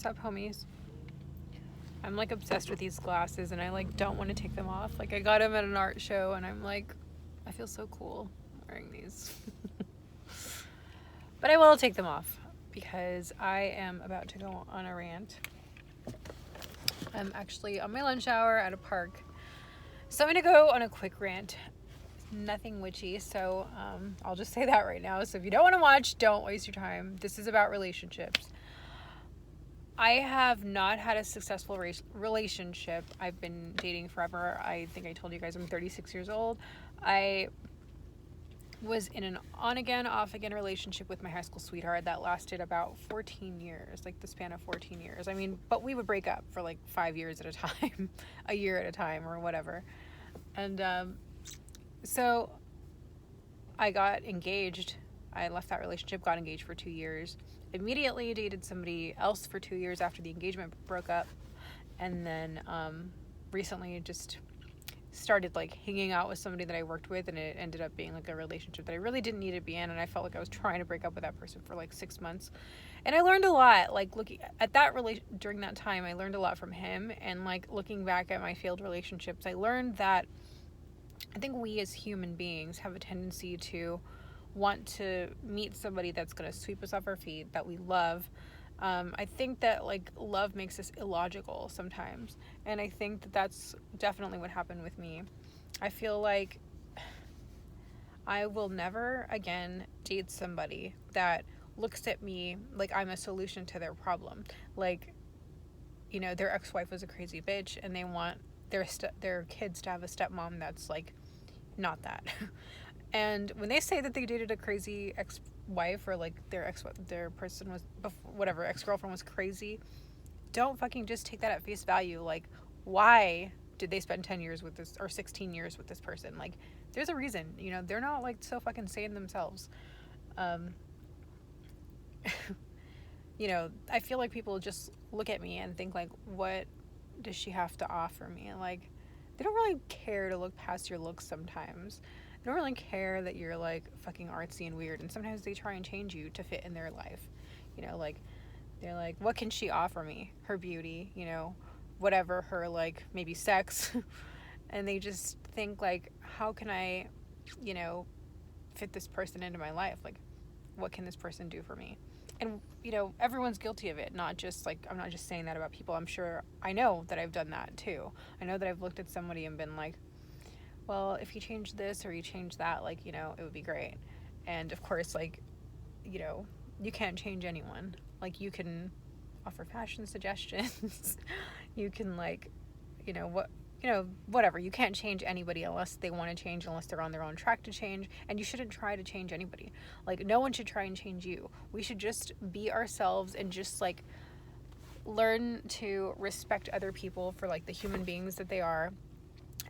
Sup, homies? I'm like obsessed with these glasses and I like don't want to take them off. Like I got them at an art show and I'm like, I feel so cool wearing these. But I will take them off because I am about to go on a rant. I'm actually on my lunch hour at a park. So I'm going to go on a quick rant. Nothing witchy, so I'll just say that right now. So if you don't want to watch, don't waste your time. This is about relationships. I have not had a successful relationship. I've been dating forever. I think I told you guys I'm 36 years old. I was in an on-again, off-again relationship with my high school sweetheart that lasted about 14 years, like the span of 14 years. I mean, but we would break up for like 5 years at a time, a year at a time or whatever. And so I got engaged. I left that relationship, got engaged for 2 years. Immediately dated somebody else for 2 years after the engagement broke up. And then recently just started like hanging out with somebody that I worked with, and it ended up being like a relationship that I really didn't need to be in, and I felt like I was trying to break up with that person for like 6 months. And I learned a lot, like looking at that during that time. I learned a lot from him, and like looking back at my failed relationships, I learned that I think we as human beings have a tendency to want to meet somebody that's going to sweep us off our feet, that we love. I think that like love makes us illogical sometimes, and I think that that's definitely what happened with me. I feel like I will never again date somebody that looks at me like I'm a solution to their problem. Like, you know, their ex-wife was a crazy bitch and they want their kids to have a stepmom that's like not that. And when they say that they dated a crazy ex-wife, or like their person was, whatever, ex-girlfriend was crazy, don't fucking just take that at face value. Like, why did they spend 10 years with this, or 16 years with this person? Like, there's a reason, you know, they're not like so fucking sane themselves. You know, I feel like people just look at me and think like, what does she have to offer me? Like, they don't really care to look past your looks sometimes. They don't really care that you're like fucking artsy and weird, and sometimes they try and change you to fit in their life. You know, like they're like, what can she offer me? Her beauty, you know, whatever, her like maybe sex. And they just think like, how can I, you know, fit this person into my life? Like, what can this person do for me? And, you know, everyone's guilty of it. Not just like, I'm not just saying that about people. I'm sure, I know that I've done that too. I know that I've looked at somebody and been like, well, if you change this or you change that, like, you know, it would be great. And of course, like, you know, you can't change anyone. Like, you can offer fashion suggestions. You can like, you know, whatever. You can't change anybody unless they want to change, unless they're on their own track to change. And you shouldn't try to change anybody. Like, no one should try and change you. We should just be ourselves and just like learn to respect other people for like the human beings that they are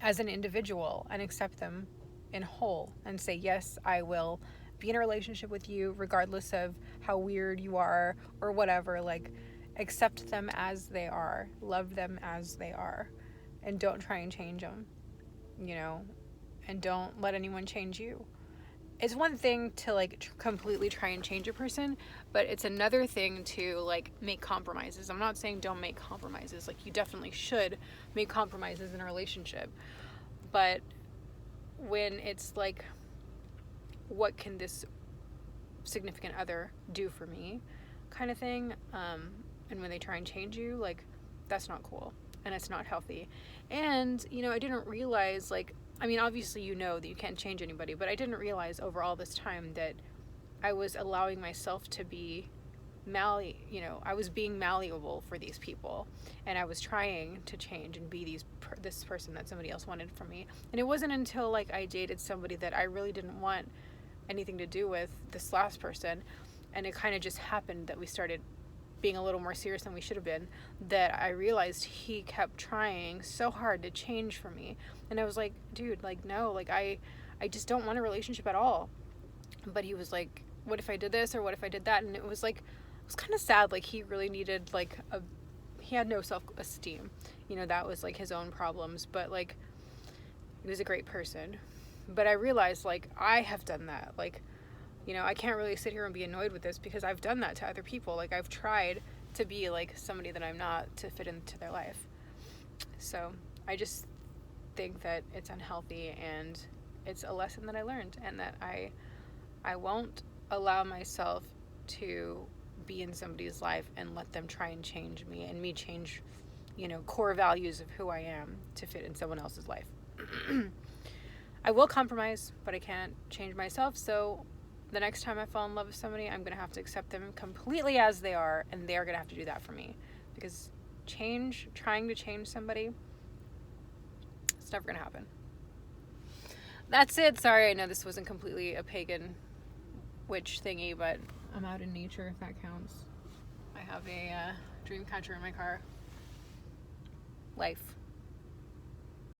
as an individual, and accept them in whole, and say, yes, I will be in a relationship with you regardless of how weird you are or whatever. Like, accept them as they are, love them as they are, and don't try and change them, you know, and don't let anyone change you. It's one thing to like completely try and change a person, but it's another thing to like make compromises. I'm not saying don't make compromises. Like, you definitely should make compromises in a relationship. But when it's like, what can this significant other do for me kind of thing, and when they try and change you, like, that's not cool and it's not healthy. And, you know, I didn't realize, like, I mean, obviously you know that you can't change anybody, but I didn't realize over all this time that I was allowing myself to be I was being malleable for these people, and I was trying to change and be this person that somebody else wanted from me. And it wasn't until like I dated somebody that I really didn't want anything to do with, this last person, and it kind of just happened that we started being a little more serious than we should have been, that I realized he kept trying so hard to change for me. And I was like, dude, like, no, like I just don't want a relationship at all. But he was like, what if I did this, or what if I did that? And it was like, it was kind of sad. Like, he really needed like he had no self-esteem, you know, that was like his own problems. But like, he was a great person. But I realized, like, I have done that. Like, you know, I can't really sit here and be annoyed with this because I've done that to other people. Like, I've tried to be like somebody that I'm not to fit into their life. So I just think that it's unhealthy, and it's a lesson that I learned, and that I won't allow myself to be in somebody's life and let them try and change me, and me change, core values of who I am to fit in someone else's life. I will compromise, but I can't change myself. So the next time I fall in love with somebody, I'm going to have to accept them completely as they are, and they're going to have to do that for me. Because trying to change somebody, it's never going to happen. That's it. Sorry, I know this wasn't completely a pagan witch thingy, but I'm out in nature, if that counts. I have a dream catcher in my car. Life.